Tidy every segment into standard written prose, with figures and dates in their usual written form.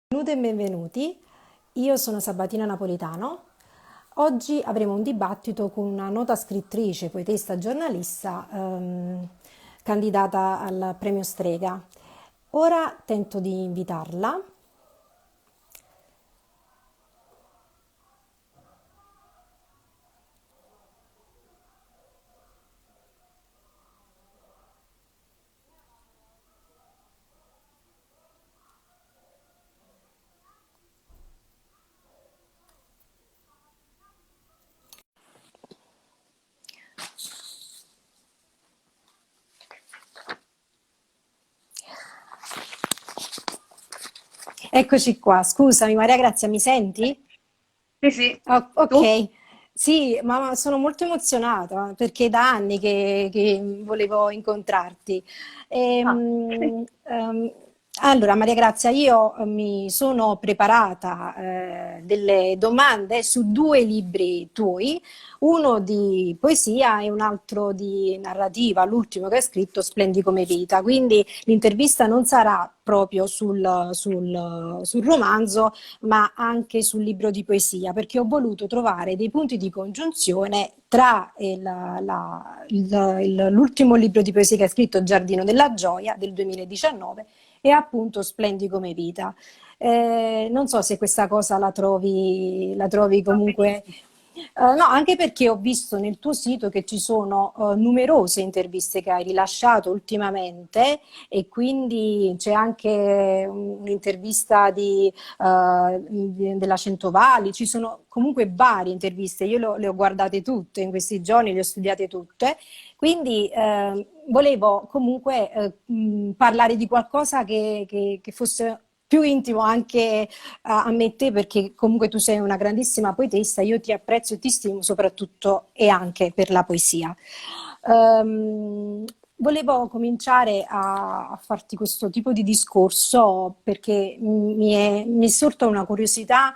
Benvenute e benvenuti, io sono Sabatina Napolitano. Oggi avremo un dibattito con una nota scrittrice, poetessa, giornalista, candidata al premio Strega. Ora tento di invitarla. Eccoci qua, scusami Maria Grazia, mi senti? Sì, sì. Tu? Ok, sì, ma sono molto emozionata perché è da anni che volevo incontrarti. Ah, Allora, Maria Grazia, io mi sono preparata delle domande su due libri tuoi, uno di poesia e un altro di narrativa, l'ultimo che hai scritto, Splendi come vita. Quindi l'intervista non sarà proprio sul romanzo, ma anche sul libro di poesia, perché ho voluto trovare dei punti di congiunzione tra l'ultimo libro di poesia che ha scritto, Giardino della Gioia, del 2019, e appunto Splendi come vita. Non so se questa cosa la trovi va comunque. benissimo. No, anche perché ho visto nel tuo sito che ci sono numerose interviste che hai rilasciato ultimamente e quindi c'è anche un'intervista della Centovalli, ci sono comunque varie interviste, io le ho guardate tutte in questi giorni, le ho studiate tutte, quindi volevo comunque parlare di qualcosa che fosse più intimo anche a me e te, perché comunque tu sei una grandissima poetessa, io ti apprezzo e ti stimo soprattutto e anche per la poesia. Ehm, Volevo cominciare a farti questo tipo di discorso perché mi è sorta una curiosità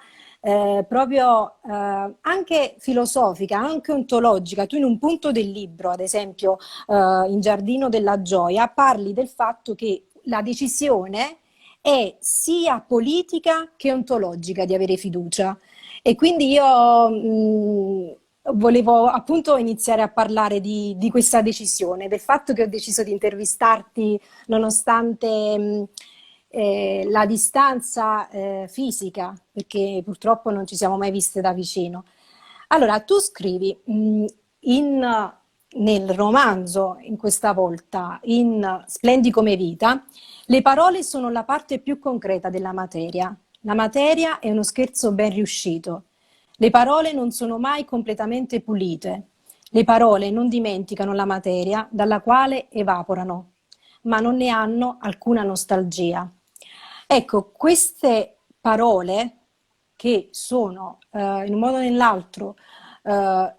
proprio anche filosofica, anche ontologica. Tu in un punto del libro, ad esempio in Giardino della Gioia, parli del fatto che la decisione è sia politica che ontologica di avere fiducia. E quindi io volevo appunto iniziare a parlare di questa decisione, del fatto che ho deciso di intervistarti nonostante la distanza fisica, perché purtroppo non ci siamo mai viste da vicino. Allora, tu scrivi nel romanzo, in questa volta, in Splendi come vita, le parole sono la parte più concreta della materia. La materia è uno scherzo ben riuscito. Le parole non sono mai completamente pulite. Le parole non dimenticano la materia dalla quale evaporano, ma non ne hanno alcuna nostalgia. Ecco, queste parole che sono in un modo o nell'altro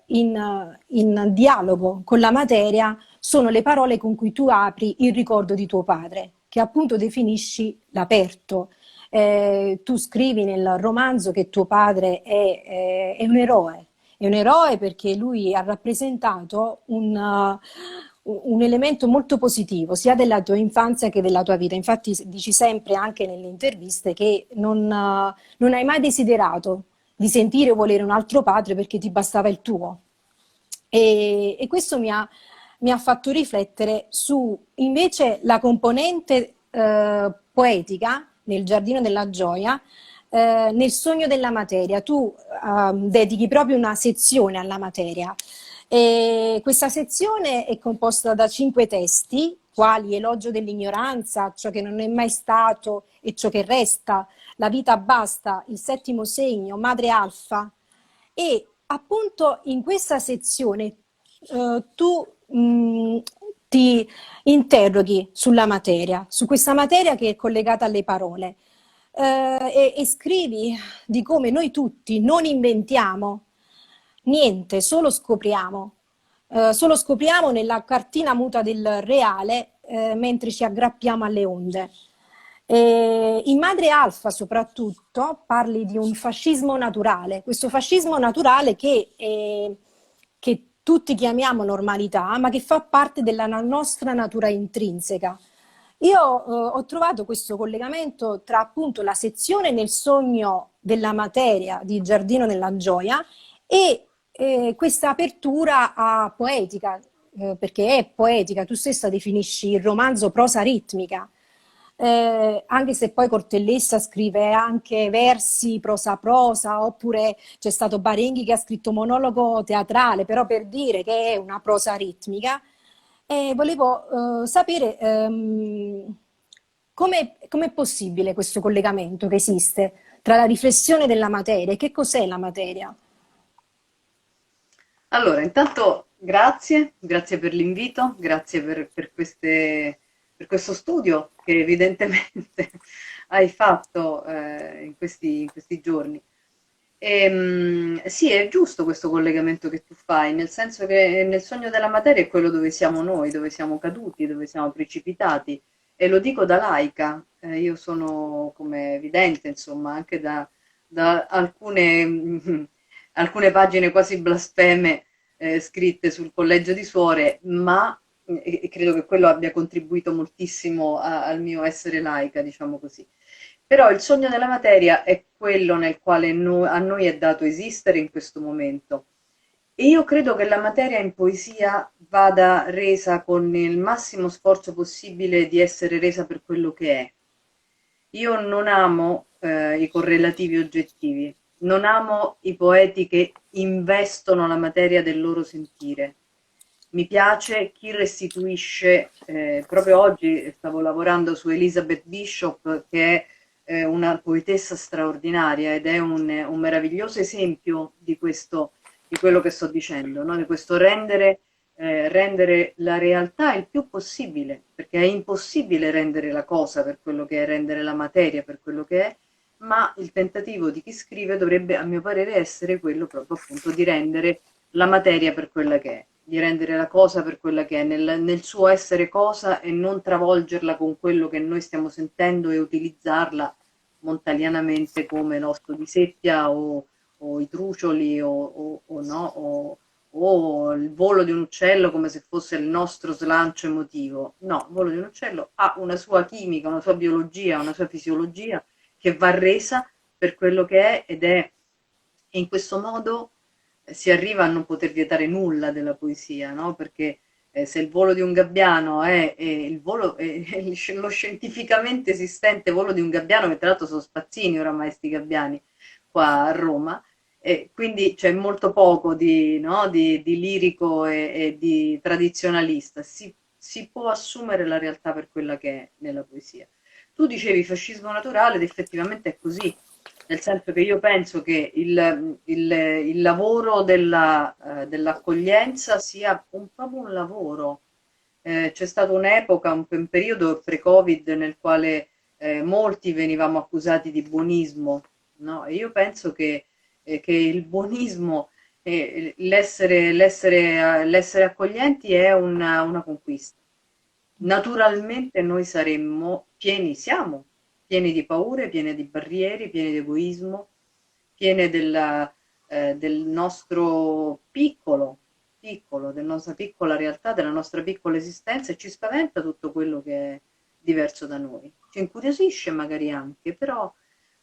in dialogo con la materia sono le parole con cui tu apri il ricordo di tuo padre, che appunto definisci l'aperto. Tu scrivi nel romanzo che tuo padre è un eroe perché lui ha rappresentato un elemento molto positivo sia della tua infanzia che della tua vita. Infatti dici sempre anche nelle interviste che non hai mai desiderato di sentire o volere un altro padre perché ti bastava il tuo. E questo mi ha fatto riflettere su invece la componente poetica nel Giardino della Gioia, nel sogno della materia. Tu dedichi proprio una sezione alla materia. E questa sezione è composta da 5 testi, quali Elogio dell'ignoranza, ciò che non è mai stato e ciò che resta, La vita basta, Il settimo segno, Madre Alfa. E appunto in questa sezione tu ti interroghi sulla materia, su questa materia che è collegata alle parole e scrivi di come noi tutti non inventiamo niente, solo scopriamo nella cartina muta del reale mentre ci aggrappiamo alle onde. In Madre Alfa soprattutto parli di un fascismo naturale, questo fascismo naturale che tutti chiamiamo normalità, ma che fa parte della nostra natura intrinseca. Io ho trovato questo collegamento tra appunto la sezione nel sogno della materia di Giardino nella Gioia e questa apertura a poetica, perché è poetica, tu stessa definisci il romanzo prosa ritmica, anche se poi Cortellessa scrive anche versi prosa prosa, oppure c'è stato Barenghi che ha scritto monologo teatrale, però per dire che è una prosa ritmica. E volevo sapere com'è possibile questo collegamento che esiste tra la riflessione della materia e che cos'è la materia? Allora, intanto grazie per l'invito, grazie per questo studio che evidentemente hai fatto in questi giorni. Sì, è giusto questo collegamento che tu fai, nel senso che nel sogno della materia è quello dove siamo noi, dove siamo caduti, dove siamo precipitati. E lo dico da laica, io sono come evidente, insomma, anche da alcune pagine quasi blasfeme scritte sul collegio di suore, ma e credo che quello abbia contribuito moltissimo al mio essere laica, diciamo così. Però il sogno della materia è quello nel quale a noi è dato esistere in questo momento. E io credo che la materia in poesia vada resa con il massimo sforzo possibile di essere resa per quello che è. Io non amo i correlativi oggettivi, non amo i poeti che investono la materia del loro sentire. Mi piace chi restituisce, proprio oggi stavo lavorando su Elizabeth Bishop, che è una poetessa straordinaria ed è un meraviglioso esempio di questo, di quello che sto dicendo, no? Di questo rendere la realtà il più possibile, perché è impossibile rendere la cosa per quello che è, rendere la materia per quello che è, ma il tentativo di chi scrive dovrebbe, a mio parere, essere quello proprio appunto di rendere la materia per quella che è, di rendere la cosa per quella che è, nel suo essere cosa e non travolgerla con quello che noi stiamo sentendo e utilizzarla montalianamente come l'osto di seppia o i trucioli o no, o il volo di un uccello come se fosse il nostro slancio emotivo. No, il volo di un uccello ha una sua chimica, una sua biologia, una sua fisiologia che va resa per quello che è ed è e in questo modo si arriva a non poter vietare nulla della poesia, no? Perché se il volo di un gabbiano è il volo, lo scientificamente esistente volo di un gabbiano, che tra l'altro sono spazzini oramai sti gabbiani qua a Roma, e quindi c'è molto poco di, no? Di lirico e di tradizionalista, si può assumere la realtà per quella che è nella poesia. Tu dicevi fascismo naturale ed effettivamente è così, nel senso che io penso che il lavoro dell'accoglienza sia proprio un lavoro. C'è stata un'epoca, un periodo pre-Covid nel quale molti venivamo accusati di buonismo, no? E io penso che il buonismo, l'essere accoglienti è una conquista. Naturalmente noi saremmo pieni, siamo pieni di paure, pieni di barriere, pieni di egoismo, piene del nostro piccolo, della nostra piccola realtà, della nostra piccola esistenza e ci spaventa tutto quello che è diverso da noi. Ci incuriosisce magari anche, però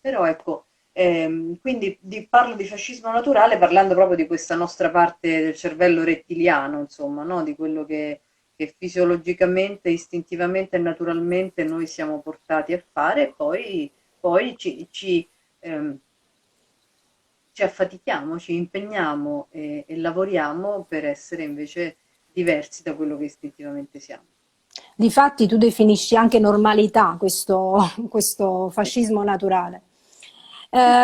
ecco, quindi parlo di fascismo naturale parlando proprio di questa nostra parte del cervello rettiliano, insomma, no? Di quello che fisiologicamente, istintivamente e naturalmente noi siamo portati a fare, e poi ehm, ci affatichiamo, ci impegniamo e lavoriamo per essere invece diversi da quello che istintivamente siamo. Difatti tu definisci anche normalità questo Sì, fascismo naturale. sì, sì.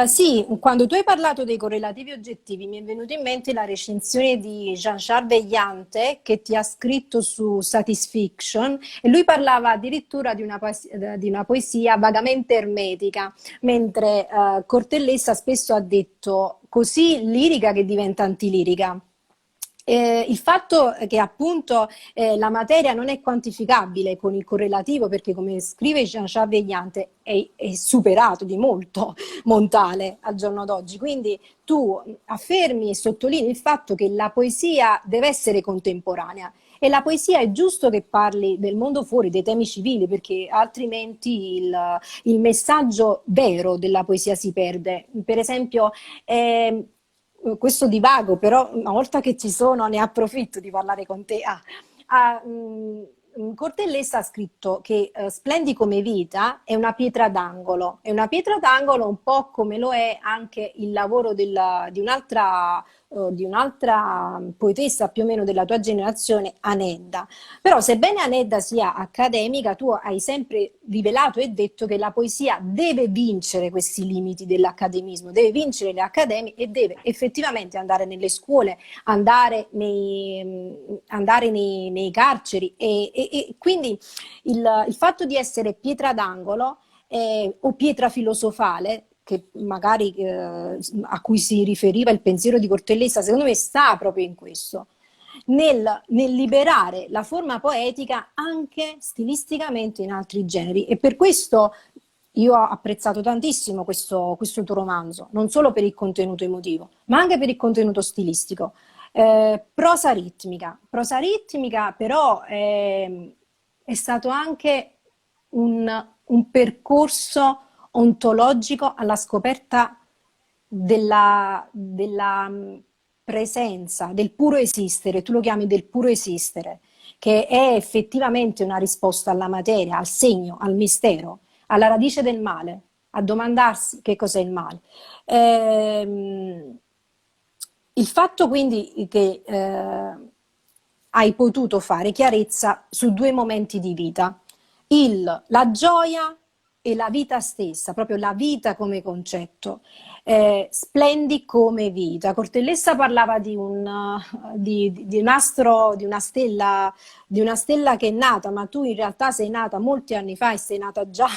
Sì, quando tu hai parlato dei correlativi oggettivi mi è venuto in mente la recensione di Jean-Charles Veillante che ti ha scritto su Satisfiction e lui parlava addirittura di una poesia vagamente ermetica, mentre Cortellessa spesso ha detto così lirica che diventa antilirica. Il fatto che appunto la materia non è quantificabile con il correlativo, perché come scrive Jean-Charles Veillante è superato di molto Montale al giorno d'oggi, quindi tu affermi e sottolinei il fatto che la poesia deve essere contemporanea E la poesia è giusto che parli del mondo fuori, dei temi civili, perché altrimenti il messaggio vero della poesia si perde. Per esempio, questo divago, però una volta che ci sono ne approfitto di parlare con te. Cortellessa ha scritto che Splendi come vita è una pietra d'angolo un po' come lo è anche il lavoro di un'altra poetessa più o meno della tua generazione, Anedda. Però sebbene Anedda sia accademica, tu hai sempre rivelato e detto che la poesia deve vincere questi limiti dell'accademismo, deve vincere le accademie e deve effettivamente andare nelle scuole, andare nei carceri e quindi il fatto di essere pietra d'angolo o pietra filosofale, che magari a cui si riferiva il pensiero di Cortellessa, secondo me sta proprio in questo, nel liberare la forma poetica anche stilisticamente in altri generi. E per questo io ho apprezzato tantissimo questo tuo romanzo, non solo per il contenuto emotivo, ma anche per il contenuto stilistico. Prosa ritmica però è stato anche un percorso ontologico alla scoperta della presenza, del puro esistere, tu lo chiami del puro esistere, che è effettivamente una risposta alla materia, al segno, al mistero, alla radice del male, a domandarsi che cos'è il male. Il fatto quindi che hai potuto fare chiarezza su due momenti di vita, la gioia e la vita stessa, proprio la vita come concetto. Splendi come vita. Cortellessa parlava di un astro, di una stella che è nata, ma tu in realtà sei nata molti anni fa e sei nata già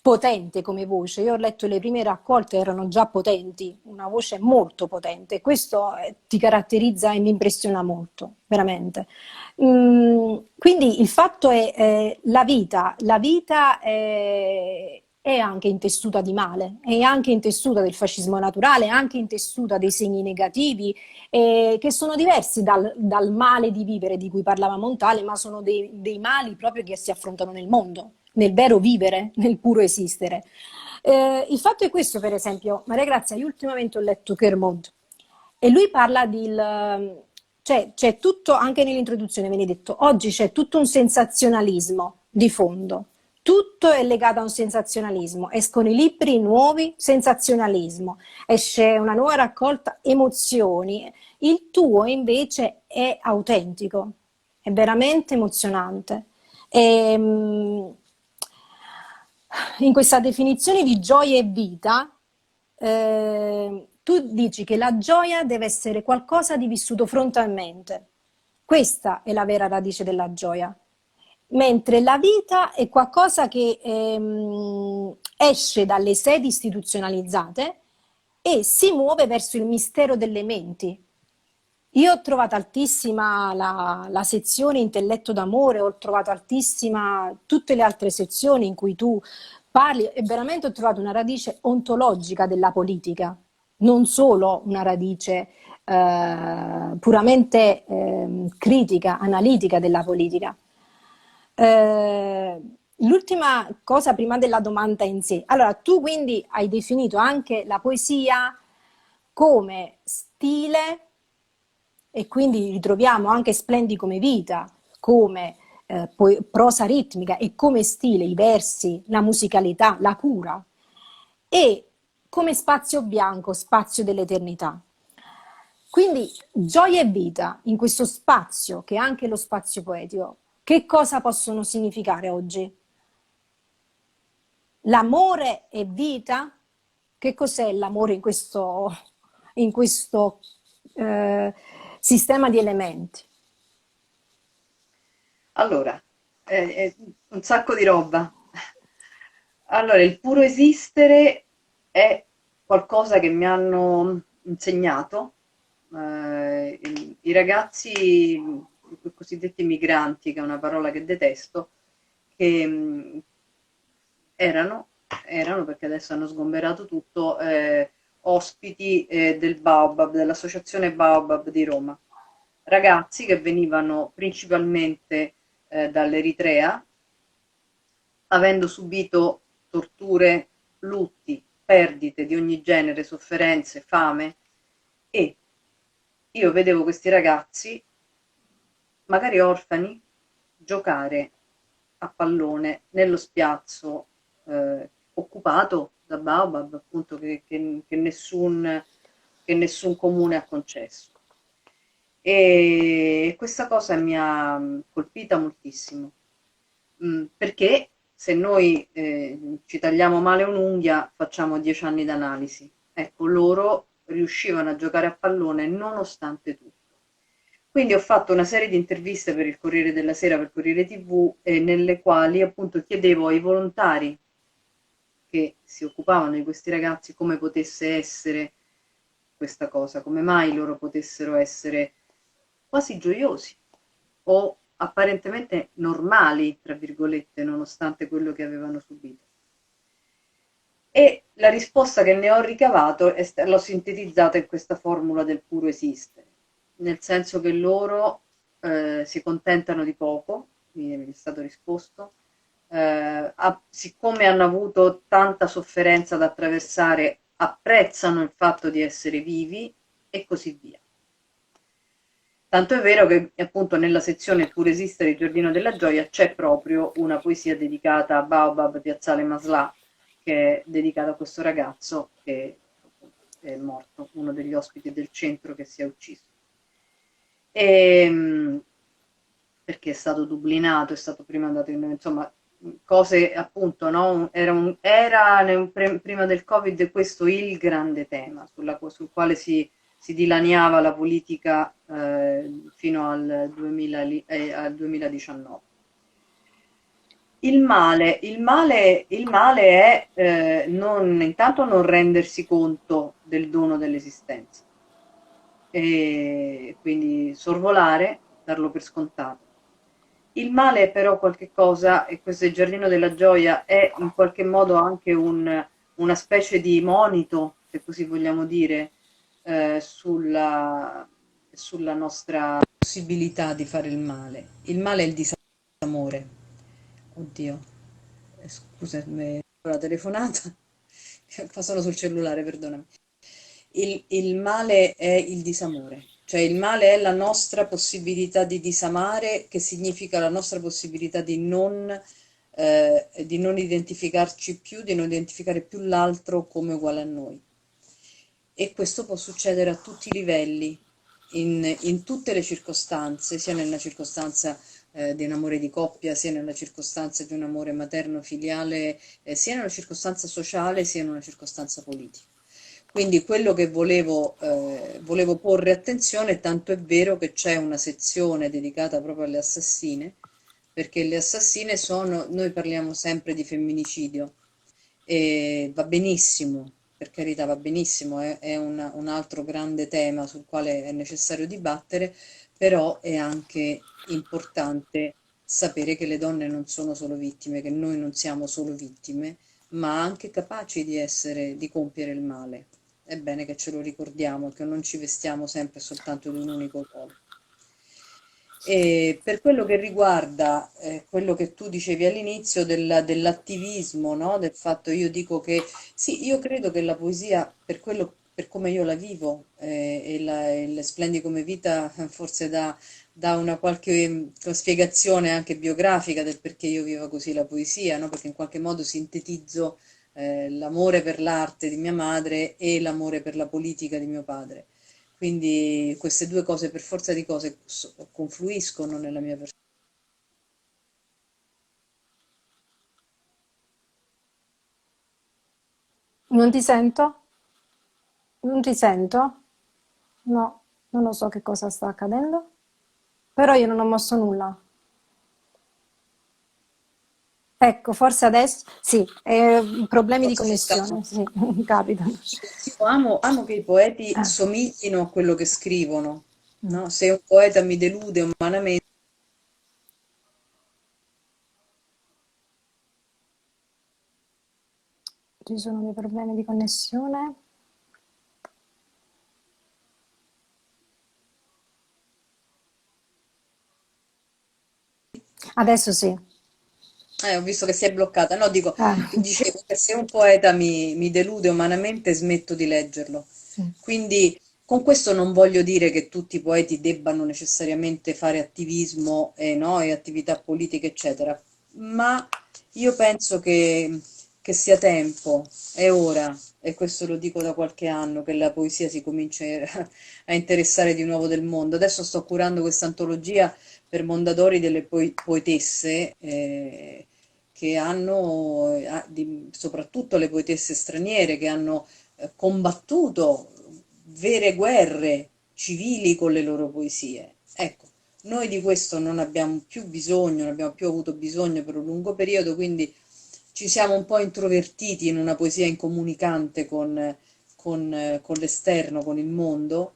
potente come voce. Io ho letto le prime raccolte, erano già potenti, una voce molto potente. E questo ti caratterizza e mi impressiona molto, veramente. Quindi il fatto è la vita è anche intessuta di male, è anche intessuta del fascismo naturale, è anche intessuta dei segni negativi che sono diversi dal male di vivere di cui parlava Montale, ma sono dei mali proprio che si affrontano nel mondo, nel vero vivere, nel puro esistere. Il fatto è questo, per esempio, Maria Grazia, io ultimamente ho letto Kermode e lui parla cioè, c'è tutto, anche nell'introduzione viene detto, oggi c'è tutto un sensazionalismo di fondo, tutto è legato a un sensazionalismo, escono i libri nuovi, sensazionalismo, esce una nuova raccolta, emozioni, il tuo invece è autentico, è veramente emozionante. E, in questa definizione di gioia e vita, tu dici che la gioia deve essere qualcosa di vissuto frontalmente. Questa è la vera radice della gioia. Mentre la vita è qualcosa che esce dalle sedi istituzionalizzate e si muove verso il mistero delle menti. Io ho trovato altissima la sezione intelletto d'amore, ho trovato altissima tutte le altre sezioni in cui tu parli e veramente ho trovato una radice ontologica della politica, non solo una radice puramente critica, analitica della politica. L'ultima cosa prima della domanda in sé. Allora, tu quindi hai definito anche la poesia come stile e quindi ritroviamo anche Splendi come vita, come prosa ritmica e come stile, i versi, la musicalità, la cura e come spazio bianco, spazio dell'eternità. Quindi gioia e vita in questo spazio che è anche lo spazio poetico, che cosa possono significare oggi? L'amore è vita? Che cos'è l'amore in questo eh, sistema di elementi? Allora, è un sacco di roba. Allora, il puro esistere è qualcosa che mi hanno insegnato i ragazzi, i cosiddetti migranti, che è una parola che detesto, che erano, erano perché adesso hanno sgomberato tutto, ospiti del Baobab, dell'associazione Baobab di Roma. ragazzi che venivano principalmente dall'Eritrea, avendo subito torture, lutti, perdite di ogni genere, sofferenze, fame, e io vedevo questi ragazzi, magari orfani, giocare a pallone nello spiazzo occupato da Baobab, appunto, che nessun comune ha concesso. E questa cosa mi ha colpita moltissimo. Perché se noi ci tagliamo male un'unghia facciamo 10 anni d'analisi. Ecco, loro riuscivano a giocare a pallone nonostante tutto. Quindi ho fatto una serie di interviste per il Corriere della Sera, per Corriere TV, nelle quali appunto chiedevo ai volontari che si occupavano di questi ragazzi come potesse essere questa cosa, come mai loro potessero essere quasi gioiosi o apparentemente normali, tra virgolette, nonostante quello che avevano subito. E la risposta che ne ho ricavato l'ho sintetizzata in questa formula del puro esistere, nel senso che loro si contentano di poco, mi è stato risposto, siccome hanno avuto tanta sofferenza da attraversare, apprezzano il fatto di essere vivi e così via. Tanto è vero che appunto nella sezione Il puro esistere di Giardino della Gioia c'è proprio una poesia dedicata a Baobab Piazzale Masla, che è dedicata a questo ragazzo che è morto, uno degli ospiti del centro che si è ucciso. E, perché è stato dublinato, è stato prima andato in, insomma, cose appunto, no? Prima del Covid questo il grande tema sul quale si dilaniava la politica fino al 2019. Il male è intanto non rendersi conto del dono dell'esistenza e quindi sorvolare, darlo per scontato. Il male è però qualche cosa, e questo è il Giardino della Gioia, è in qualche modo anche una specie di monito, se così vogliamo dire, sulla nostra possibilità di fare il male. Il male è il disamore. Oddio, scusa, la telefonata. Sono sul cellulare, perdonami. Il male è il disamore, cioè il male è la nostra possibilità di disamare, che significa la nostra possibilità di non identificarci più, di non identificare più l'altro come uguale a noi. E questo può succedere a tutti i livelli, in tutte le circostanze, sia nella circostanza di un amore di coppia, sia nella circostanza di un amore materno-filiale, sia nella circostanza sociale, sia in una circostanza politica. Quindi quello che volevo porre attenzione, tanto è vero che c'è una sezione dedicata proprio alle assassine, perché le assassine sono, noi parliamo sempre di femminicidio, e va benissimo, per carità va benissimo, è un altro grande tema sul quale è necessario dibattere, però è anche importante sapere che le donne non sono solo vittime, che noi non siamo solo vittime, ma anche capaci di essere, di compiere il male. È bene che ce lo ricordiamo, che non ci vestiamo sempre soltanto di un unico ruolo. E per quello che riguarda quello che tu dicevi all'inizio dell'attivismo, no? Del fatto, io dico che sì, io credo che la poesia, per come io la vivo, e il Splendi come vita forse dà una qualche spiegazione anche biografica del perché io vivo così la poesia, no? Perché in qualche modo sintetizzo l'amore per l'arte di mia madre e l'amore per la politica di mio padre. Quindi queste due cose per forza di cose confluiscono nella mia persona. Non ti sento? Non ti sento? No, non lo so che cosa sta accadendo. Però io non ho mosso nulla. Ecco, forse adesso sì, problemi di Forse c'è stato. connessione, sì, capitano. Io amo che i poeti Eh. somiglino a quello che scrivono, no? Se un poeta mi delude umanamente, Ci sono dei problemi di connessione. Adesso sì. Ho visto che si è bloccata. No, Eh, dicevo che se un poeta mi delude umanamente, smetto di leggerlo. sì. Quindi, con questo non voglio dire che tutti i poeti debbano necessariamente fare attivismo e, no, e attività politiche, eccetera, ma io penso che sia tempo, è ora, e questo lo dico da qualche anno, che la poesia si comincia a interessare di nuovo del mondo. Adesso sto curando questa antologia per Mondadori delle poetesse, che hanno, soprattutto le poetesse straniere, che hanno combattuto vere guerre civili con le loro poesie. Ecco, noi di questo non abbiamo più bisogno, non abbiamo più avuto bisogno per un lungo periodo, quindi ci siamo un po' introvertiti in una poesia incomunicante con l'esterno, con il mondo,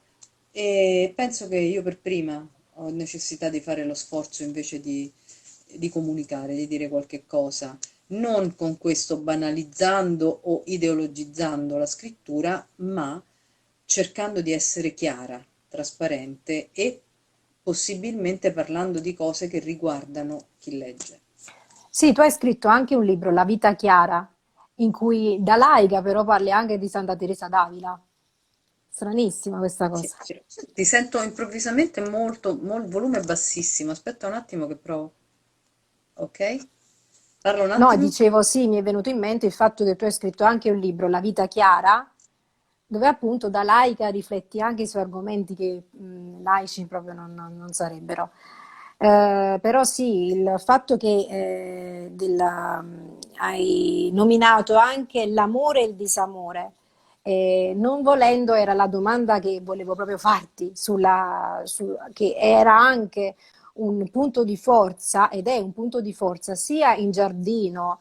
e penso che io per prima ho necessità di fare lo sforzo invece di comunicare, di dire qualche cosa, non con questo banalizzando o ideologizzando la scrittura, ma cercando di essere chiara, trasparente e possibilmente parlando di cose che riguardano chi legge. Sì, tu hai scritto anche un libro, La vita chiara, in cui da laica però parli anche di Santa Teresa d'Avila. Stranissima questa Sì, cosa. sì. Ti sento improvvisamente volume bassissimo. Aspetta un attimo che provo. Ok? Parla un No, attimo. dicevo sì, mi è venuto in mente il fatto che tu hai scritto anche un libro, La vita chiara, dove appunto da laica rifletti anche su argomenti che laici proprio non sarebbero. Però sì, il fatto che hai nominato anche l'amore e il disamore, non volendo era la domanda che volevo proprio farti, che era anche un punto di forza ed è un punto di forza sia in Giardino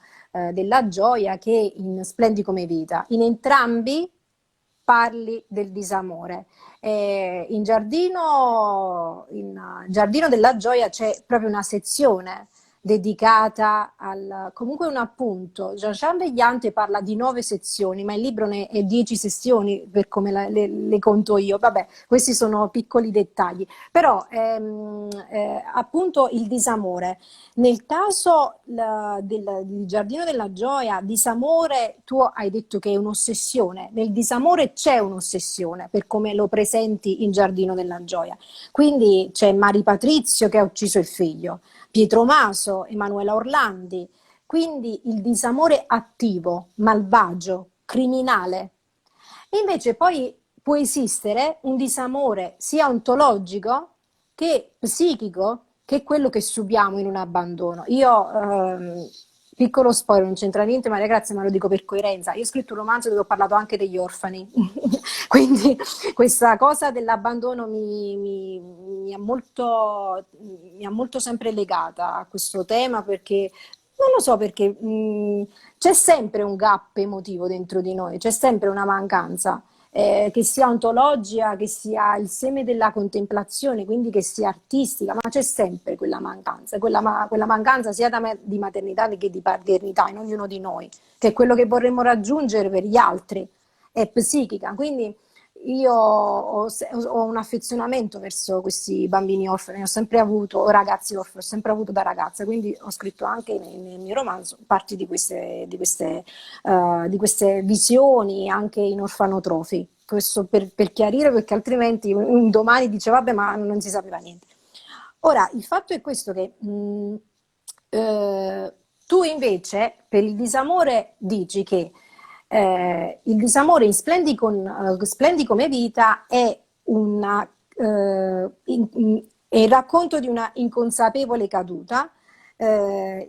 della Gioia che in Splendi come vita. In entrambi parli del disamore. In Giardino della Gioia c'è proprio una sezione dedicata al comunque un appunto. Jean Vegliante parla di 9 sezioni, ma il libro ne è 10 sezioni per come le conto io. Vabbè, questi sono piccoli dettagli. Però appunto il disamore. Nel caso del Giardino della Gioia, disamore, tu hai detto che è un'ossessione. Nel disamore c'è un'ossessione per come lo presenti in Giardino della Gioia. Quindi c'è Mari Patrizio che ha ucciso il figlio, Pietro Maso, Emanuela Orlandi. Quindi il disamore attivo, malvagio, criminale. Invece poi può esistere un disamore sia ontologico che psichico, che è quello che subiamo in un abbandono. Io, piccolo spoiler, non c'entra niente, Maria Grazia, ma lo dico per coerenza. Io ho scritto un romanzo dove ho parlato anche degli orfani, quindi questa cosa dell'abbandono mi ha molto sempre legata a questo tema perché non lo so perché c'è sempre un gap emotivo dentro di noi, c'è sempre una mancanza che sia ontologica, che sia il seme della contemplazione, quindi che sia artistica, ma c'è sempre quella mancanza, quella mancanza sia di maternità che di paternità in ognuno di noi, che è quello che vorremmo raggiungere per gli altri, è psichica. Quindi io ho un affezionamento verso questi bambini orfani, ho sempre avuto, o ragazzi orfani, ho sempre avuto da ragazza, quindi ho scritto anche nel mio romanzo parti di queste visioni anche in orfanotrofi. Questo per chiarire, perché altrimenti un domani dice vabbè, ma non si sapeva niente. Ora, il fatto è questo che eh, tu invece per il disamore dici che il disamore in Splendi come vita è è il racconto di una inconsapevole caduta,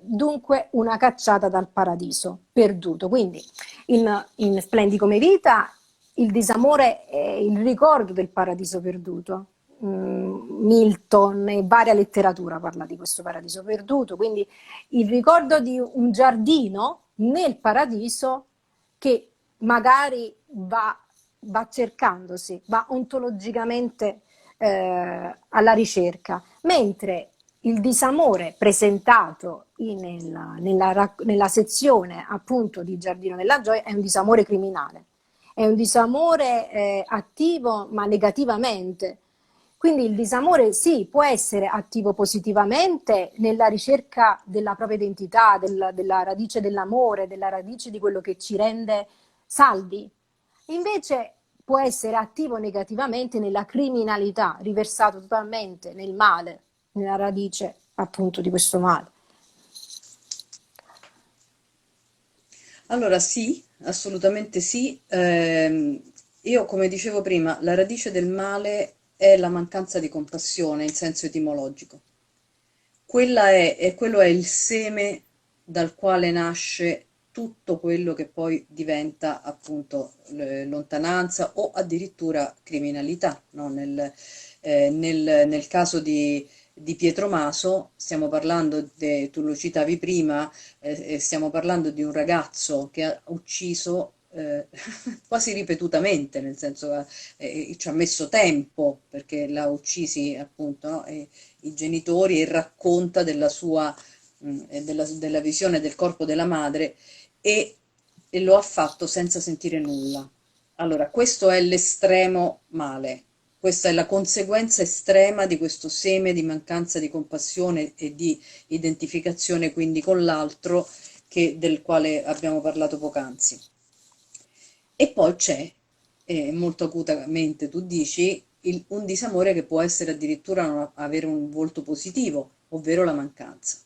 dunque una cacciata dal paradiso perduto. Quindi in Splendi come vita il disamore è il ricordo del paradiso perduto. Milton e varia letteratura parla di questo paradiso perduto, quindi il ricordo di un giardino nel paradiso che magari va cercandosi, va ontologicamente alla ricerca, mentre il disamore presentato nella sezione appunto di Giardino della Gioia è un disamore criminale, è un disamore attivo ma negativamente. Quindi il disamore sì, può essere attivo positivamente nella ricerca della propria identità, della radice dell'amore, della radice di quello che ci rende saldi. Invece può essere attivo negativamente nella criminalità, riversato totalmente nel male, nella radice appunto di questo male. Allora sì, assolutamente sì. Io, come dicevo prima, la radice del male è la mancanza di compassione in senso etimologico. Quello è il seme dal quale nasce tutto quello che poi diventa appunto lontananza o addirittura criminalità, no? Nel caso di Pietro Maso stiamo parlando, tu lo citavi prima, stiamo parlando di un ragazzo che ha ucciso quasi ripetutamente, nel senso ci ha messo tempo perché l'ha uccisi appunto, no? I genitori e racconta della sua, della visione del corpo della madre e, e lo ha fatto senza sentire nulla. Allora, questo è l'estremo male, questa è la conseguenza estrema di questo seme di mancanza di compassione e di identificazione quindi con l'altro del quale abbiamo parlato poc'anzi. E poi c'è, molto acutamente tu dici, un disamore che può essere addirittura avere un volto positivo, ovvero la mancanza.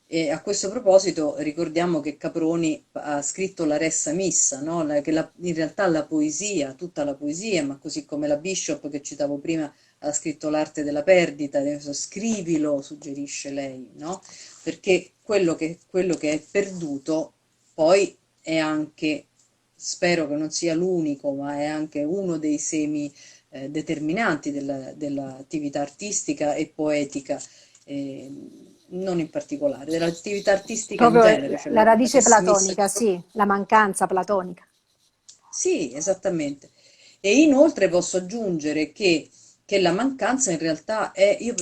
E a questo proposito ricordiamo che Caproni ha scritto la Ressa Missa, no? In realtà la poesia, tutta la poesia, ma così come la Bishop che citavo prima ha scritto l'arte della perdita, adesso scrivilo, suggerisce lei, no? Perché quello che è perduto poi è anche, spero che non sia l'unico, ma è anche uno dei semi determinanti dell'attività artistica e poetica, eh, non in particolare, dell'attività artistica in Proprio genere, cioè la la radice Ressa Missa. platonica, sì, la mancanza platonica. Sì, esattamente. E inoltre posso aggiungere che la mancanza in realtà è, io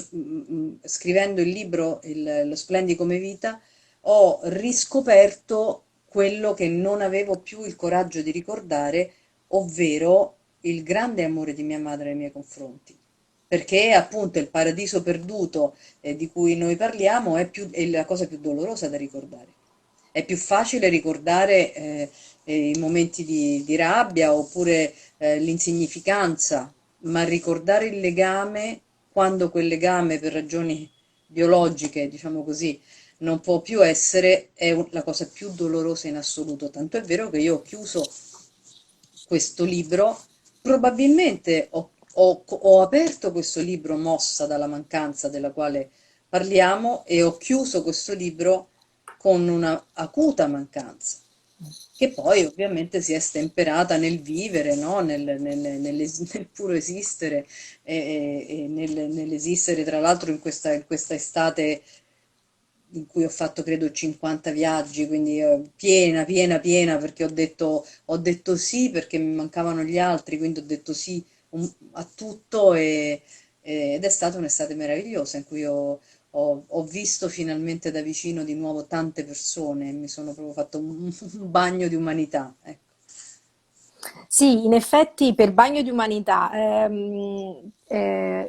scrivendo il libro Lo splendi come vita, ho riscoperto quello che non avevo più il coraggio di ricordare, ovvero il grande amore di mia madre nei miei confronti. Perché appunto il paradiso perduto di cui noi parliamo è la cosa più dolorosa da ricordare. È più facile ricordare i momenti di rabbia oppure l'insignificanza, ma ricordare il legame, quando quel legame per ragioni biologiche, diciamo così, non può più essere, la cosa più dolorosa in assoluto. Tanto è vero che io ho chiuso questo libro, probabilmente ho aperto questo libro mossa dalla mancanza della quale parliamo e ho chiuso questo libro con una acuta mancanza, che poi ovviamente si è stemperata nel vivere, no? Nel puro esistere e nell'esistere tra l'altro in questa estate in cui ho fatto credo 50 viaggi, quindi piena, piena, piena, perché ho detto sì perché mi mancavano gli altri, quindi ho detto sì a tutto ed è stata un'estate meravigliosa in cui ho visto finalmente da vicino di nuovo tante persone e mi sono proprio fatto un bagno di umanità, ecco. Sì, in effetti per bagno di umanità,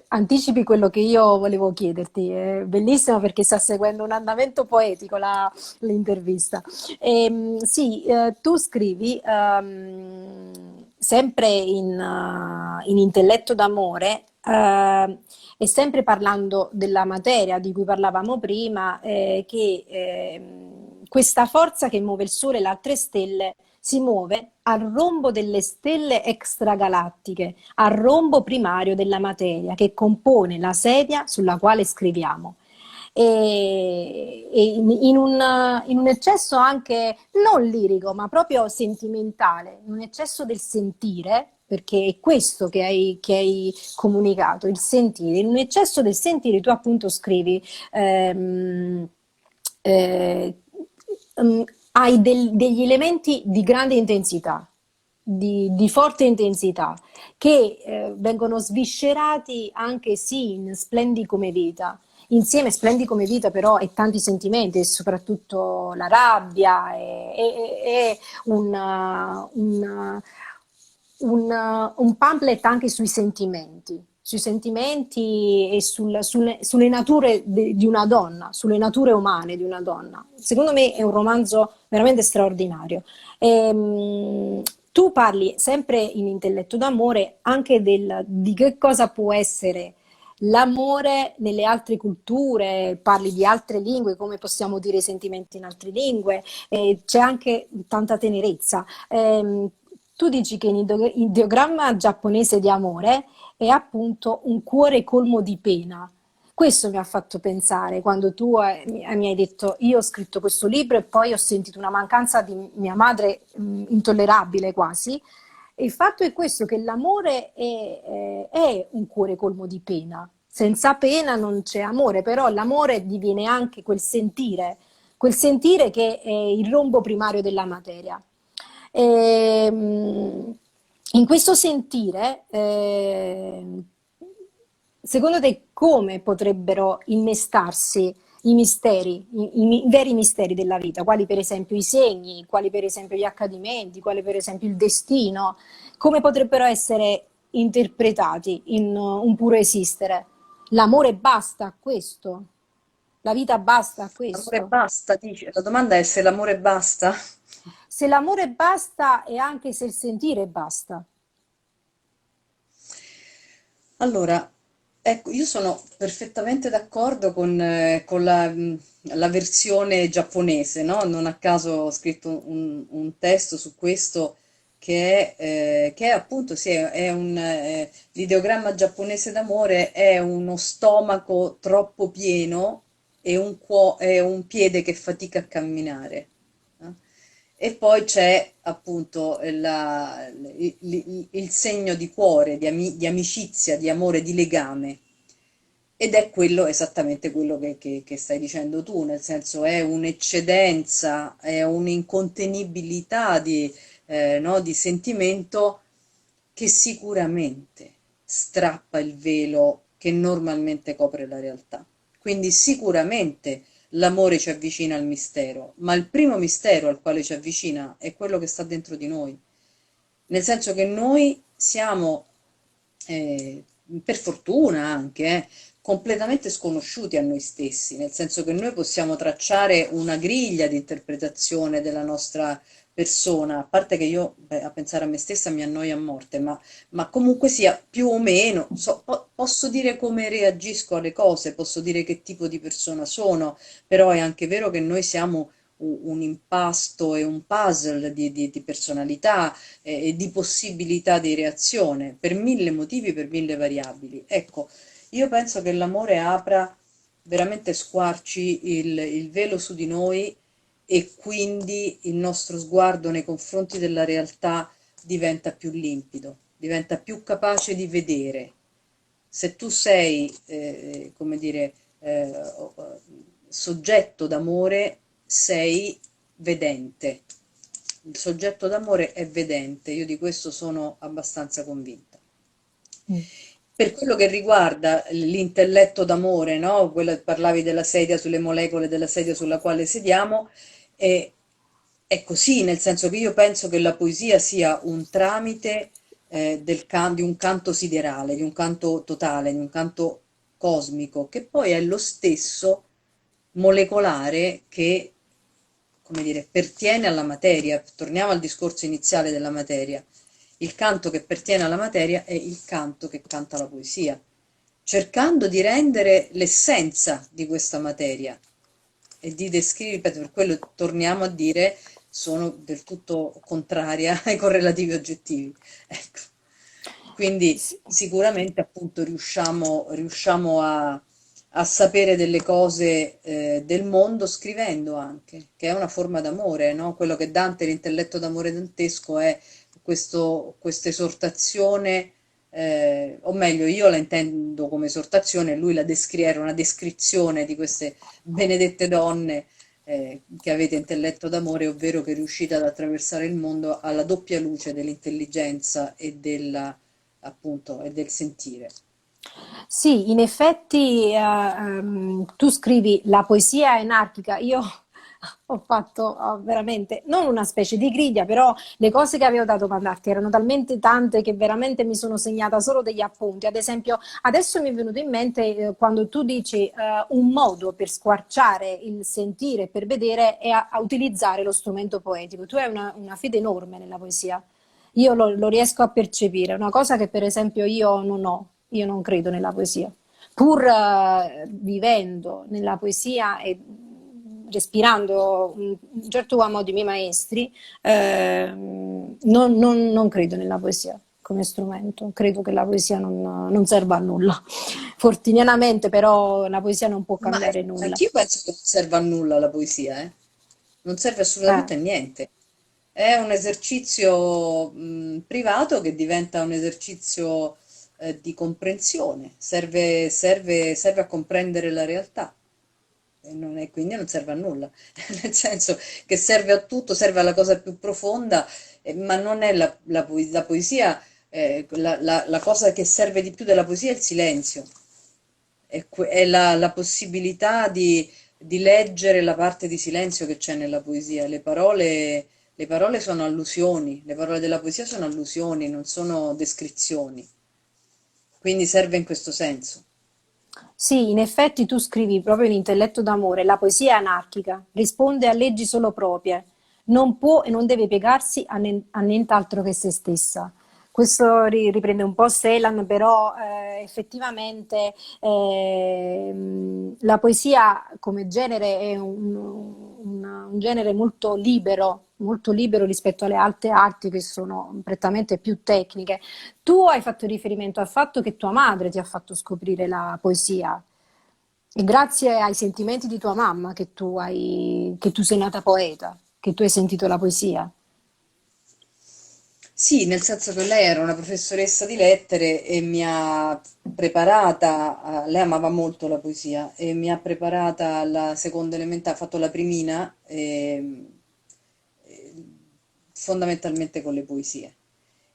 anticipi quello che io volevo chiederti, è bellissimo perché sta seguendo un andamento poetico l'intervista. Sì, tu scrivi sempre in Intelletto d'amore, e sempre parlando della materia di cui parlavamo prima, che questa forza che muove il Sole e le altre stelle si muove al rombo delle stelle extragalattiche, al rombo primario della materia che compone la sedia sulla quale scriviamo. E in un eccesso anche non lirico, ma proprio sentimentale, in un eccesso del sentire, perché è questo che hai comunicato, il sentire. In un eccesso del sentire tu appunto scrivi ehm, eh, mm, hai degli elementi di grande intensità, di forte intensità, che vengono sviscerati anche sì in Splendi come vita. Insieme Splendi come vita però e tanti sentimenti, e soprattutto la rabbia e un pamphlet anche sui sentimenti. sui sentimenti e sulle nature di una donna, sulle nature umane di una donna. Secondo me è un romanzo veramente straordinario. Tu parli sempre in Intelletto d'amore anche di che cosa può essere l'amore nelle altre culture, parli di altre lingue, come possiamo dire i sentimenti in altre lingue, c'è anche tanta tenerezza. Tu dici che ideogramma giapponese di amore è appunto un cuore colmo di pena. Questo mi ha fatto pensare quando tu mi hai detto io ho scritto questo libro e poi ho sentito una mancanza di mia madre intollerabile quasi. E il fatto è questo, che l'amore è un cuore colmo di pena. Senza pena non c'è amore, però l'amore diviene anche quel sentire che è il rombo primario della materia. In questo sentire, secondo te come potrebbero innestarsi i misteri, i veri misteri della vita, quali per esempio i segni, quali per esempio gli accadimenti, quali per esempio il destino, come potrebbero essere interpretati in un puro esistere? L'amore basta a questo? La vita basta a L'amore questo? basta, dice. La domanda è se l'amore basta. Se l'amore basta e anche se il sentire basta. Allora, ecco, io sono perfettamente d'accordo con la versione giapponese, no? Non a caso ho scritto un testo su questo che è appunto, sì, l'ideogramma giapponese d'amore è uno stomaco troppo pieno e un piede che fatica a camminare. Eh? E poi c'è appunto il segno di cuore, di amicizia, di amore, di legame. Ed è quello esattamente quello che stai dicendo tu, nel senso è un'eccedenza, è un'incontenibilità no, di sentimento che sicuramente strappa il velo che normalmente copre la realtà. Quindi sicuramente l'amore ci avvicina al mistero, ma il primo mistero al quale ci avvicina è quello che sta dentro di noi, nel senso che noi siamo, eh, per fortuna anche, completamente sconosciuti a noi stessi, nel senso che noi possiamo tracciare una griglia di interpretazione della nostra persona, a parte che io, beh, a pensare a me stessa mi annoia a morte, ma comunque sia più o meno, posso dire come reagisco alle cose, posso dire che tipo di persona sono, però è anche vero che noi siamo un impasto e un puzzle di personalità e di possibilità di reazione per mille motivi, per mille variabili. Ecco, io penso che l'amore apra veramente squarci il velo su di noi e quindi il nostro sguardo nei confronti della realtà diventa più limpido, diventa più capace di vedere. Se tu sei, come dire, soggetto d'amore, sei vedente. Il soggetto d'amore è vedente, io di questo sono abbastanza convinta. Mm. Per quello che riguarda l'intelletto d'amore, no? Quello, parlavi della sedia sulle molecole, della sedia sulla quale sediamo, è, è così, nel senso che io penso che la poesia sia un tramite di un canto siderale, di un canto totale, di un canto cosmico, che poi è lo stesso molecolare che, come dire, pertiene alla materia. Torniamo al discorso iniziale della materia. Il canto che pertiene alla materia è il canto che canta la poesia, cercando di rendere l'essenza di questa materia e di descrivere, per quello torniamo a dire, sono del tutto contraria ai correlativi oggettivi. Ecco. Quindi Sì. sicuramente appunto riusciamo a sapere delle cose del mondo scrivendo anche, che è una forma d'amore, no? Quello che Dante, l'intelletto d'amore dantesco, è questa esortazione, o meglio, io la intendo come esortazione, lui era una descrizione di queste benedette donne che avete intelletto d'amore, ovvero che riuscite ad attraversare il mondo alla doppia luce dell'intelligenza appunto, e del sentire. Sì, in effetti tu scrivi la poesia è anarchica. Io Ho fatto veramente, non una specie di griglia, però le cose che avevo dato mandarti erano talmente tante che veramente mi sono segnata solo degli appunti. Ad esempio, adesso mi è venuto in mente quando tu dici un modo per squarciare il sentire, per vedere, è a utilizzare lo strumento poetico. Tu hai una fede enorme nella poesia. Io lo riesco a percepire, una cosa che per esempio io non ho, io non credo nella poesia. Pur vivendo nella poesia e respirando un certo uomo dei miei maestri, non credo nella poesia come strumento, credo che la poesia non serva a nulla. Fortunatamente però la poesia non può Ma cambiare nulla. anch'io penso che non serva a nulla la poesia, eh? Non serve Eh. assolutamente a niente. È un esercizio privato che diventa un esercizio di comprensione, serve a comprendere la realtà quindi non serve a nulla, nel senso che serve a tutto, serve alla cosa più profonda, ma non è la poesia, la cosa che serve di più della poesia è il silenzio, è la possibilità di leggere la parte di silenzio che c'è nella poesia. Le parole sono allusioni, le parole della poesia sono allusioni, non sono descrizioni, quindi serve in questo senso. Sì, in effetti tu scrivi proprio in Intelletto d'amore, la poesia è anarchica, risponde a leggi solo proprie, non può e non deve piegarsi a nient'altro che se stessa. Questo riprende un po' Celan, però effettivamente la poesia come genere è un genere molto libero rispetto alle altre arti che sono prettamente più tecniche. Tu hai fatto riferimento al fatto che tua madre ti ha fatto scoprire la poesia e grazie ai sentimenti di tua mamma che tu sei nata poeta, che tu hai sentito la poesia. Sì, nel senso che lei era una professoressa di lettere e mi ha preparata, lei amava molto la poesia e mi ha preparata alla seconda elementare, ha fatto la primina e fondamentalmente con le poesie.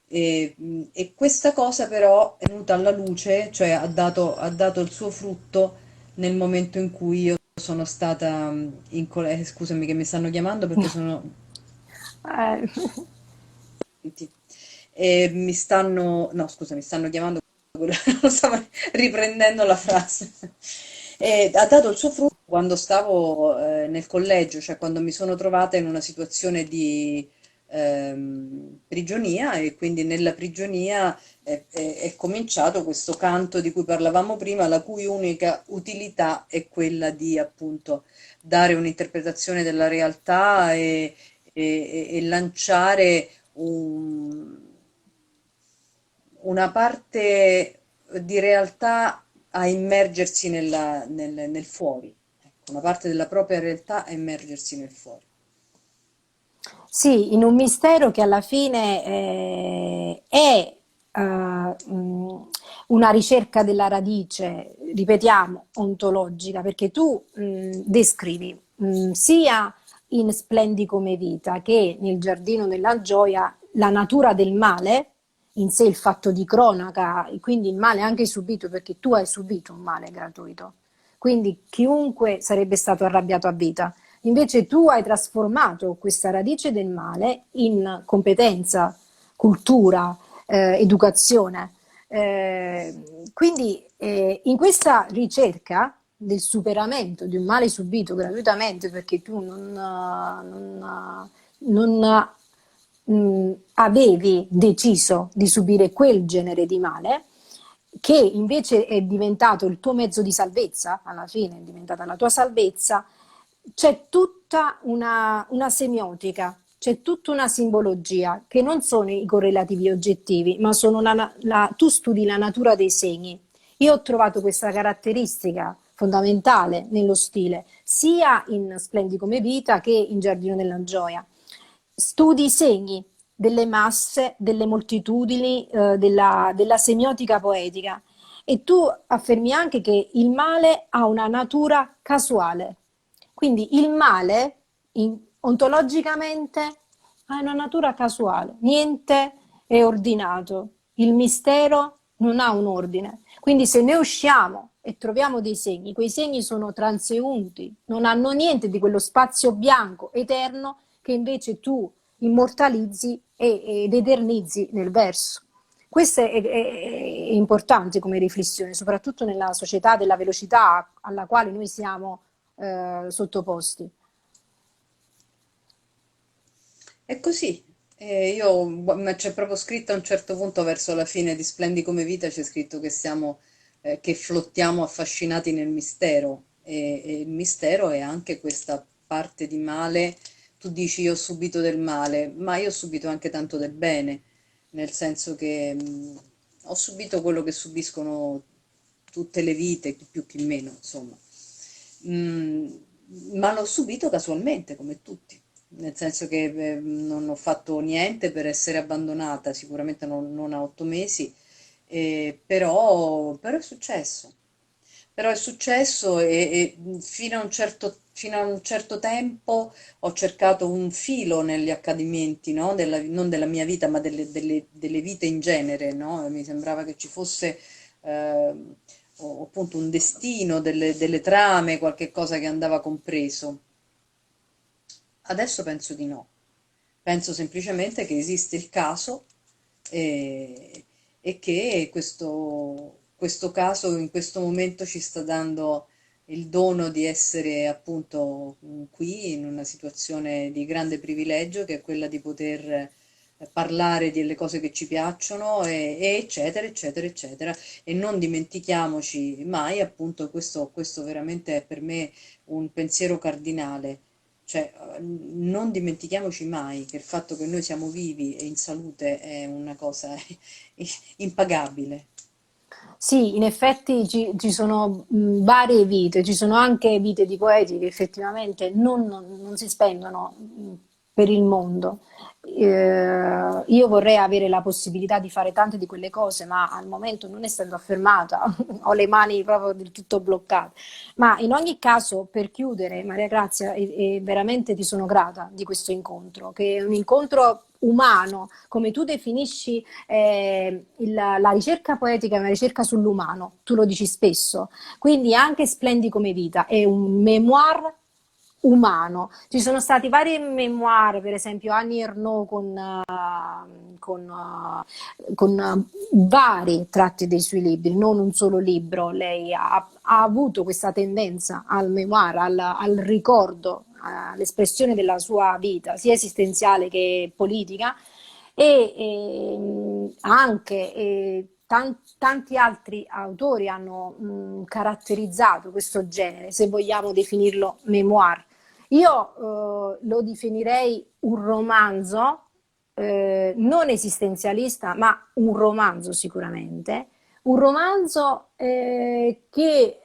E questa cosa però è venuta alla luce, cioè ha dato il suo frutto nel momento in cui io sono stata in collegio. Scusami che mi stanno chiamando perché sono Eh, Senti, mi stanno, no, scusa, mi stanno chiamando, non stavo riprendendo la frase. Ha dato il suo frutto quando stavo nel collegio, cioè quando mi sono trovata in una situazione di prigionia e quindi nella prigionia è cominciato questo canto di cui parlavamo prima, la cui unica utilità è quella di appunto dare un'interpretazione della realtà e lanciare un- una parte di realtà a immergersi nel fuori, ecco, una parte della propria realtà a immergersi nel fuori. sì, in un mistero che alla fine è una ricerca della radice, ripetiamo, ontologica, perché tu descrivi sia in Splendi come vita che nel Giardino della Gioia la natura del male, in sé il fatto di cronaca, quindi il male anche subito, perché tu hai subito un male gratuito. Quindi chiunque sarebbe stato arrabbiato a vita. Invece tu hai trasformato questa radice del male in competenza, cultura, educazione. Quindi in questa ricerca del superamento di un male subito gratuitamente perché tu non avevi deciso di subire quel genere di male, che invece è diventato il tuo mezzo di salvezza, alla fine è diventata la tua salvezza, c'è tutta una semiotica, c'è tutta una simbologia che non sono i correlativi oggettivi, ma sono tu studi la natura dei segni. Io ho trovato questa caratteristica fondamentale nello stile, sia in Splendi come vita che in Giardino della Gioia. Studi i segni delle masse, delle moltitudini, della semiotica poetica. E tu affermi anche che il male ha una natura casuale. Quindi il male, ontologicamente, ha una natura casuale. Niente è ordinato. Il mistero non ha un ordine. Quindi se noi usciamo e troviamo dei segni, quei segni sono transeunti, non hanno niente di quello spazio bianco eterno che invece tu immortalizzi ed eternizzi nel verso. Questo è importante come riflessione, soprattutto nella società della velocità alla quale noi siamo sottoposti. È così. Ma c'è proprio scritto a un certo punto verso la fine di Splendi come vita, c'è scritto che siamo, che flottiamo affascinati nel mistero e il mistero è anche questa parte di male. Tu dici io ho subito del male, ma io ho subito anche tanto del bene, nel senso che ho subito quello che subiscono tutte le vite, chi più chi meno, insomma. Mm, ma l'ho subito casualmente, come tutti, nel senso che non ho fatto niente per essere abbandonata, sicuramente non a 8 mesi, però è successo. Però è successo e fino a un certo tempo ho cercato un filo negli accadimenti, no? Non della mia vita, ma delle vite in genere, no? Mi sembrava che ci fosse appunto un destino, delle trame, qualche cosa che andava compreso. Adesso penso di no. Penso semplicemente che esiste il caso e, e che questo caso in questo momento ci sta dando il dono di essere appunto qui in una situazione di grande privilegio che è quella di poter parlare delle cose che ci piacciono e eccetera, eccetera, eccetera. E non dimentichiamoci mai, appunto, questo veramente è per me un pensiero cardinale. Cioè, non dimentichiamoci mai che il fatto che noi siamo vivi e in salute è una cosa impagabile. Sì, in effetti ci sono varie vite, ci sono anche vite di poeti che effettivamente non si spendono per il mondo. Io vorrei avere la possibilità di fare tante di quelle cose, ma al momento non essendo affermata, ho le mani proprio del tutto bloccate. Ma in ogni caso, per chiudere, Maria Grazia, e veramente ti sono grata di questo incontro, che è un incontro umano, come tu definisci la ricerca poetica è una ricerca sull'umano, tu lo dici spesso, quindi anche Splendi come vita è un memoir umano. Ci sono stati vari memoir, per esempio Annie Ernaux con vari tratti dei suoi libri, non un solo libro. Lei ha avuto questa tendenza al memoir, al ricordo, all'espressione della sua vita, sia esistenziale che politica, e anche tanti altri autori hanno caratterizzato questo genere, se vogliamo definirlo memoir. Io lo definirei un romanzo non esistenzialista, ma un romanzo sicuramente, un romanzo che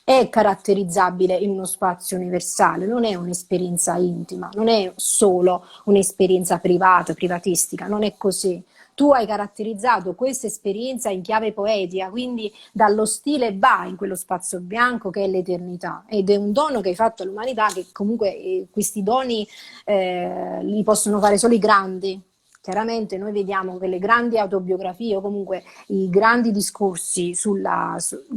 è caratterizzabile in uno spazio universale, non è un'esperienza intima, non è solo un'esperienza privata, privatistica, non è così. Tu hai caratterizzato questa esperienza in chiave poetica, quindi dallo stile va in quello spazio bianco che è l'eternità ed è un dono che hai fatto all'umanità che comunque questi doni li possono fare solo i grandi. Chiaramente noi vediamo che le grandi autobiografie o comunque i grandi discorsi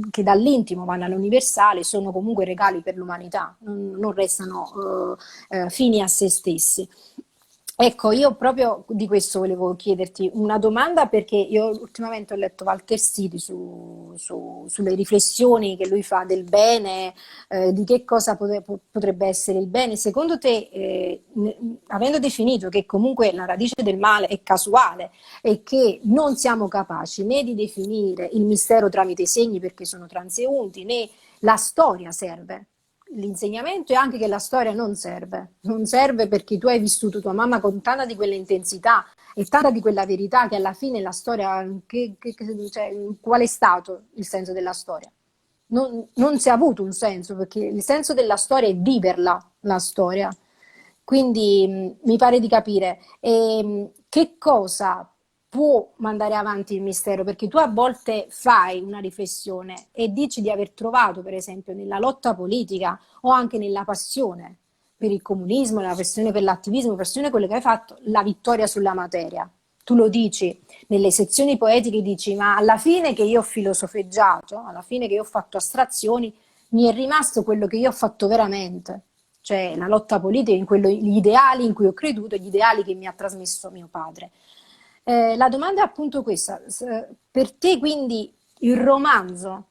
che dall'intimo vanno all'universale sono comunque regali per l'umanità, non restano fini a se stessi. Ecco, io proprio di questo volevo chiederti una domanda perché io ultimamente ho letto Walter Siti sulle riflessioni che lui fa del bene, di che cosa potrebbe essere il bene. Secondo te, avendo definito che comunque la radice del male è casuale e che non siamo capaci né di definire il mistero tramite i segni perché sono transeunti, né la storia serve. L'insegnamento è anche che la storia non serve perché tu hai vissuto tua mamma con tanta di quella intensità e tanta di quella verità che alla fine la storia, cioè, qual è stato il senso della storia? Non si è avuto un senso perché il senso della storia è viverla, la storia. Quindi mi pare di capire che cosa può mandare avanti il mistero, perché tu a volte fai una riflessione e dici di aver trovato, per esempio, nella lotta politica o anche nella passione per il comunismo, nella passione per l'attivismo, passione quello che hai fatto, la vittoria sulla materia. tu lo dici nelle sezioni poetiche, dici, ma alla fine che io ho filosofeggiato, alla fine che io ho fatto astrazioni, mi è rimasto quello che io ho fatto veramente, cioè la lotta politica, gli ideali in cui ho creduto, gli ideali che mi ha trasmesso mio padre. La domanda è appunto questa, per te quindi il romanzo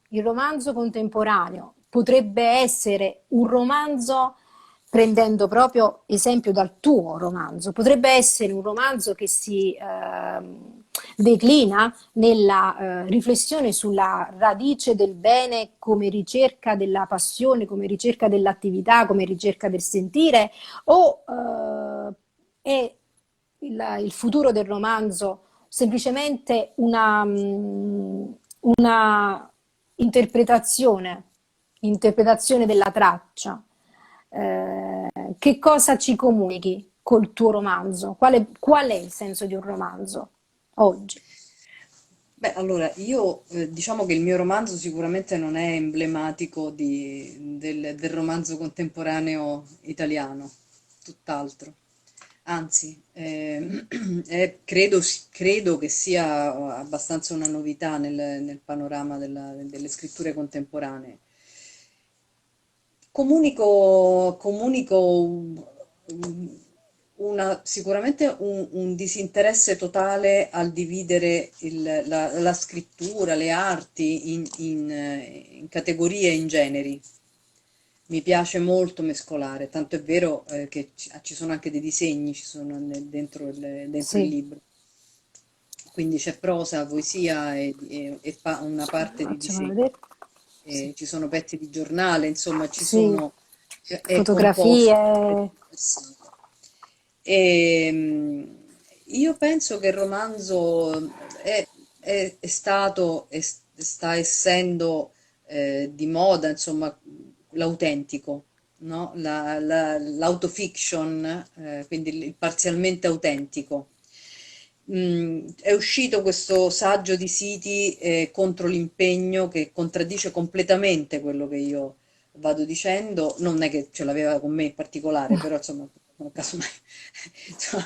contemporaneo potrebbe essere un romanzo, prendendo proprio esempio dal tuo romanzo, potrebbe essere un romanzo che si declina nella riflessione sulla radice del bene come ricerca della passione, come ricerca dell'attività, come ricerca del sentire, o è il futuro del romanzo semplicemente una interpretazione, interpretazione della traccia? Che cosa ci comunichi col tuo romanzo? Qual è il senso di un romanzo oggi? Beh, allora, io diciamo che il mio romanzo sicuramente non è emblematico del romanzo contemporaneo italiano, tutt'altro. Anzi, credo che sia abbastanza una novità nel panorama delle scritture contemporanee. Comunico sicuramente un disinteresse totale al dividere la scrittura, le arti in categorie e in generi. Mi piace molto mescolare, tanto è vero che ci sono anche dei disegni, ci sono dentro il Sì, libro. Quindi c'è prosa, poesia una parte di facciamolo disegno. vedere. Sì, Ci sono pezzi di giornale, insomma, sì. è composto, è Fotografie. diverso. Io penso che il romanzo è stato e sta essendo di moda, insomma, l'autentico, no? L'autofiction, quindi il parzialmente autentico. È uscito questo saggio di Siti contro l'impegno che contraddice completamente quello che io vado dicendo, non è che ce l'aveva con me in particolare, però insomma, casomai, insomma,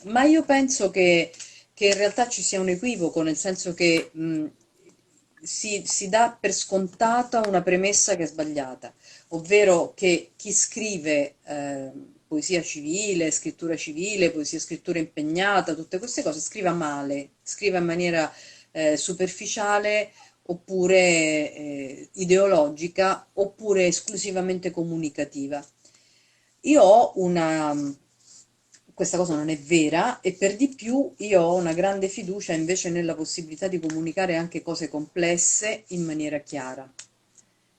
ma io penso che in realtà ci sia un equivoco, nel senso che si dà per scontata una premessa che è sbagliata, ovvero che chi scrive poesia civile, scrittura civile, poesia scrittura impegnata, tutte queste cose, scrive male, scrive in maniera superficiale oppure ideologica oppure esclusivamente comunicativa. Io ho una, questa cosa non è vera e per di più io ho una grande fiducia invece nella possibilità di comunicare anche cose complesse in maniera chiara.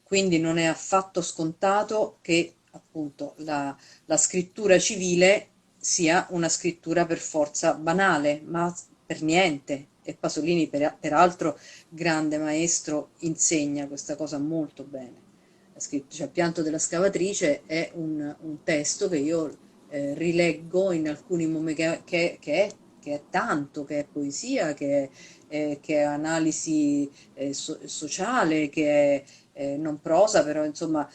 Quindi non è affatto scontato che appunto la scrittura civile sia una scrittura per forza banale, ma per niente. E Pasolini, peraltro grande maestro, insegna questa cosa molto bene. Ha scritto, cioè, Pianto della scavatrice è un testo che io rileggo in alcuni momenti, che è tanto, che è poesia, che è analisi sociale, che è non prosa, però insomma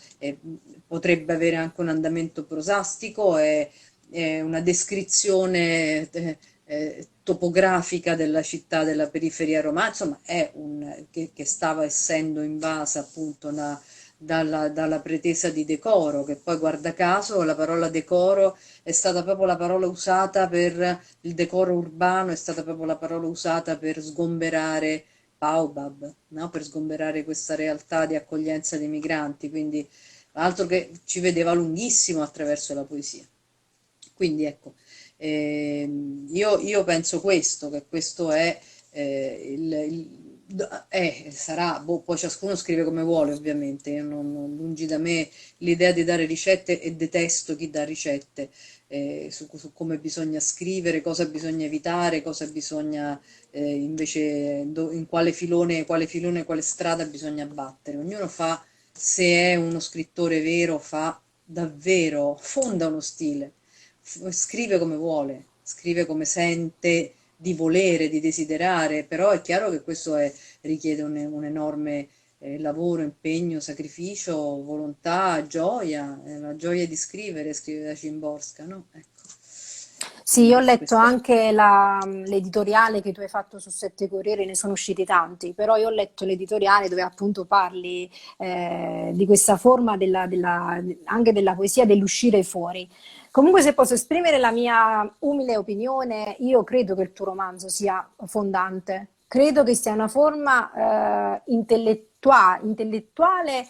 potrebbe avere anche un andamento prosastico e una descrizione topografica della città, della periferia romana, insomma che stava essendo invasa appunto dalla pretesa di decoro, che poi guarda caso la parola decoro è stata proprio la parola usata per il decoro urbano, è stata proprio la parola usata per sgomberare Baobab, no? Per sgomberare questa realtà di accoglienza dei migranti, quindi altro che ci vedeva lunghissimo attraverso la poesia. Quindi ecco, io penso questo, che questo è sarà, boh, poi ciascuno scrive come vuole ovviamente, io lungi da me l'idea di dare ricette e detesto chi dà ricette su come bisogna scrivere, cosa bisogna evitare, cosa bisogna invece in quale filone, quale strada bisogna battere. Ognuno fa, se è uno scrittore vero, fa davvero, fonda uno stile, scrive come vuole, scrive come sente di volere, di desiderare, però è chiaro che richiede un enorme lavoro, impegno, sacrificio, volontà, gioia, la gioia di scrivere, scrive da Cimborska, no? Ecco. Sì, io ho letto Questo. anche l'editoriale che tu hai fatto su Sette Corriere, ne sono usciti tanti, però io ho letto l'editoriale dove appunto parli di questa forma anche della poesia dell'uscire fuori. Comunque, se posso esprimere la mia umile opinione, io credo che il tuo romanzo sia fondante. Credo che sia una forma intellettuale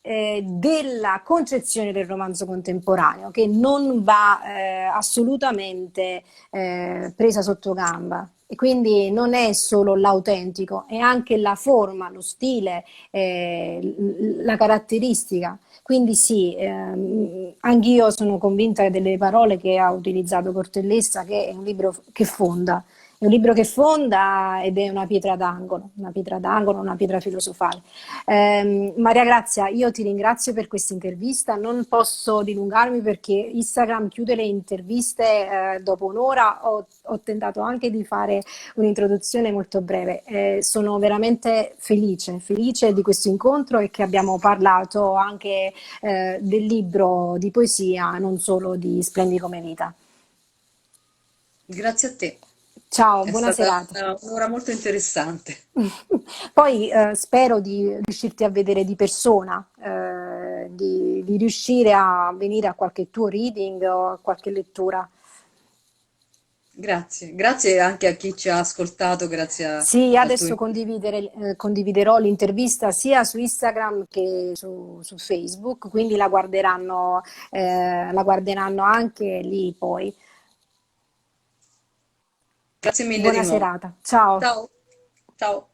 della concezione del romanzo contemporaneo, che non va assolutamente presa sotto gamba. E quindi non è solo l'autentico, è anche la forma, lo stile, la caratteristica. Quindi sì, anch'io sono convinta delle parole che ha utilizzato Cortellessa, che è un libro che fonda. È un libro che fonda ed è una pietra d'angolo, una pietra filosofale. Maria Grazia, io ti ringrazio per questa intervista. Non posso dilungarmi perché Instagram chiude le interviste dopo un'ora. Ho tentato anche di fare un'introduzione molto breve. Sono veramente felice di questo incontro e che abbiamo parlato anche del libro di poesia, non solo di Splendi come vita. Grazie a te, Ciao, è buona stata serata. un'ora molto interessante. Poi spero di riuscirti a vedere di persona, di riuscire a venire a qualche tuo reading o a qualche lettura. Grazie, grazie anche a chi ci ha ascoltato, grazie Sì, al tuo adesso impegno. condividerò l'intervista sia su Instagram che su Facebook, quindi la guarderanno anche lì poi. Grazie mille di Buona nuovo. serata, ciao. Ciao, ciao.